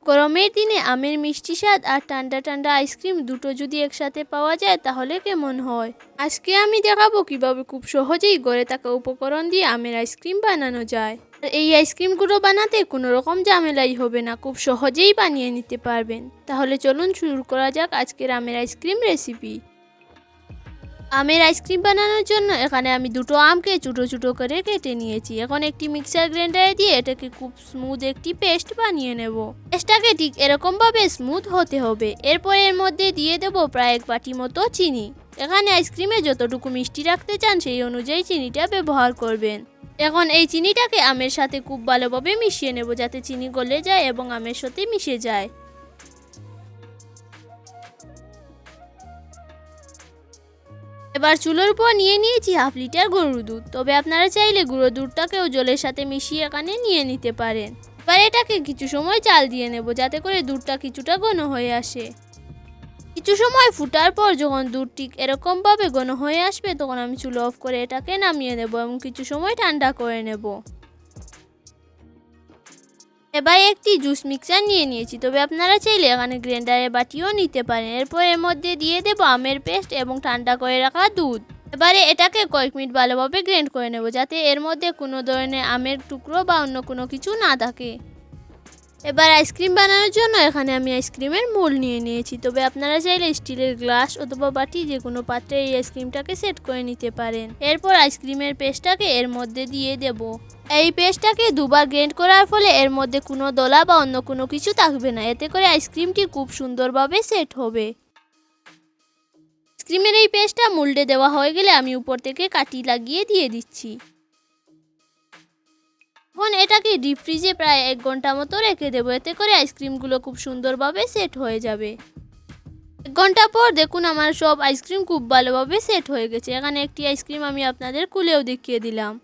গরমের দিনে আমের মিষ্টি স্বাদ আর ঠান্ডা ঠান্ডা আইসক্রিম দুটো যদি একসাথে পাওয়া যায় তাহলে কেমন হয়। আজকে আমি দেখাবো কিভাবে খুব সহজেই ঘরে থাকা উপকরণ দিয়ে আমের আইসক্রিম বানানো যায়। আর এই আইসক্রিমগুলো বানাতে কোনো রকম ঝামেলাই হবে না, খুব সহজেই বানিয়ে নিতে পারবেন। তাহলে চলুন শুরু করা যাক আজকের আমের আইসক্রিম রেসিপি। আমের আইসক্রিম বানানোর জন্য এখানে আমি দুটো আমকে ছোটো ছোটো করে কেটে নিয়েছি। এখন একটি মিক্সার গ্রাইন্ডারে দিয়ে এটাকে খুব স্মুথ একটি পেস্ট বানিয়ে নেব। পেস্টটাকে ঠিক এরকমভাবে স্মুথ হতে হবে। এরপর এর মধ্যে দিয়ে দেব প্রায় 1 বাটি মতো চিনি। এখানে আইসক্রিমে যতটুকু মিষ্টি রাখতে চান সেই অনুযায়ী চিনিটা ব্যবহার করবেন। এখন এই চিনিটাকে আমের সাথে খুব ভালোভাবে মিশিয়ে নেব যাতে চিনি গলে যায় এবং আমের সাথে মিশে যায়। এবার চুলোর উপর নিয়ে নিয়েছি 1/2 লিটার গরুর দুধ। তবে আপনারা চাইলে গুঁড়ো দুধটাকেও জলের সাথে মিশিয়ে এখানে নিয়ে নিতে পারেন। এবার এটাকে কিছু সময় চাল দিয়ে নেব যাতে করে দুধটা কিছুটা ঘন হয়ে আসে। কিছু সময় ফুটার পর যখন দুধ ঠিক এরকমভাবে ঘন হয়ে আসবে তখন আমি চুলো অফ করে এটাকে নামিয়ে নেব এবং কিছু সময় ঠান্ডা করে নেব। এবার একটি জুস মিক্সার নিয়ে নিয়েছি, তবে আপনারা চাইলে এখানে গ্রাইন্ডারে বাটিও নিতে পারেন। এরপর এর মধ্যে দিয়ে দেব আমের পেস্ট এবং ঠান্ডা করে রাখা দুধ। এবারে এটাকে কয়েক মিনিট ভালোভাবে গ্রাইন্ড করে নেব যাতে এর মধ্যে কোনো ধরনের আমের টুকরো বা অন্য কোনো কিছু না থাকে। এবার আইসক্রিম বানানোর জন্য এখানে আমি আইসক্রিমের মোল্ড নিয়ে নিয়েছি, তবে আপনারা চাইলে স্টিলের গ্লাস অথবা বাটি যে কোনো পাত্রে এই আইসক্রিমটাকে সেট করে নিতে পারেন। এরপর আইসক্রিমের পেস্টটাকে এর মধ্যে দিয়ে দেব। এই পেস্টটাকে দুবার গ্রাইন্ড করার ফলে এর মধ্যে কোনো দলা বা অন্য কোনো কিছু থাকবে না, এতে করে আইসক্রিমটি খুব সুন্দরভাবে সেট হবে। আইসক্রিমের এই পেস্টটা মোল্ডে দেওয়া হয়ে গেলে আমি উপর থেকে কাঠি লাগিয়ে দিয়ে দিচ্ছি। এখন এটাকে ডিপ ফ্রিজে প্রায় 1 ঘন্টা মতো রেখে দেবো, এতে করে আইসক্রিমগুলো খুব সুন্দরভাবে সেট হয়ে যাবে। 1 ঘন্টা পর দেখুন আমার সব আইসক্রিম খুব ভালোভাবে সেট হয়ে গেছে। এখানে একটি আইসক্রিম আমি আপনাদের খুলেও দেখিয়ে দিলাম।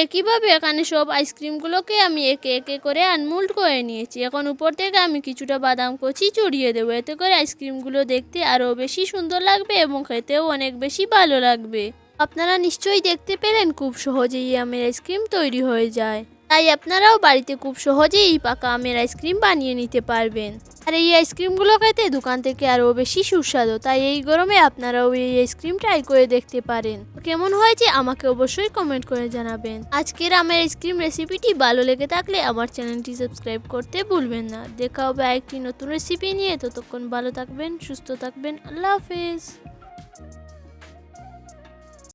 একইভাবে এখানে সব আইসক্রিমগুলোকে আমি একে একে করে আনমোল্ড করে নিয়েছি। এখন উপর থেকে আমি কিছুটা বাদাম কুচি ছড়িয়ে দেবো, এতে করে আইসক্রিমগুলো দেখতে আরও বেশি সুন্দর লাগবে এবং খেতেও অনেক বেশি ভালো লাগবে। আপনারা নিশ্চয়ই দেখতে পেলেন খুব সহজেই আমের আইসক্রিম তৈরি হয়ে যায়। তাই আপনারাও বাড়িতে খুব সহজেই এই পাকা আমের আইসক্রিম বানিয়ে নিতে পারবেন। আর এই আইসক্রিমগুলো খেতে দোকান থেকে আরও বেশি সুস্বাদু, তাই এই গরমে আপনারাও এই আইসক্রিম ট্রাই করে দেখতে পারেন। কেমন হয়েছে আমাকে অবশ্যই কমেন্ট করে জানাবেন। আজকের আমের আইসক্রিম রেসিপিটি ভালো লেগে থাকলে আমার চ্যানেলটি সাবস্ক্রাইব করতে ভুলবেন না। দেখা হবে আরেকটি নতুন রেসিপি নিয়ে। ততক্ষণ ভালো থাকবেন, সুস্থ থাকবেন। আল্লাহ হাফেজ।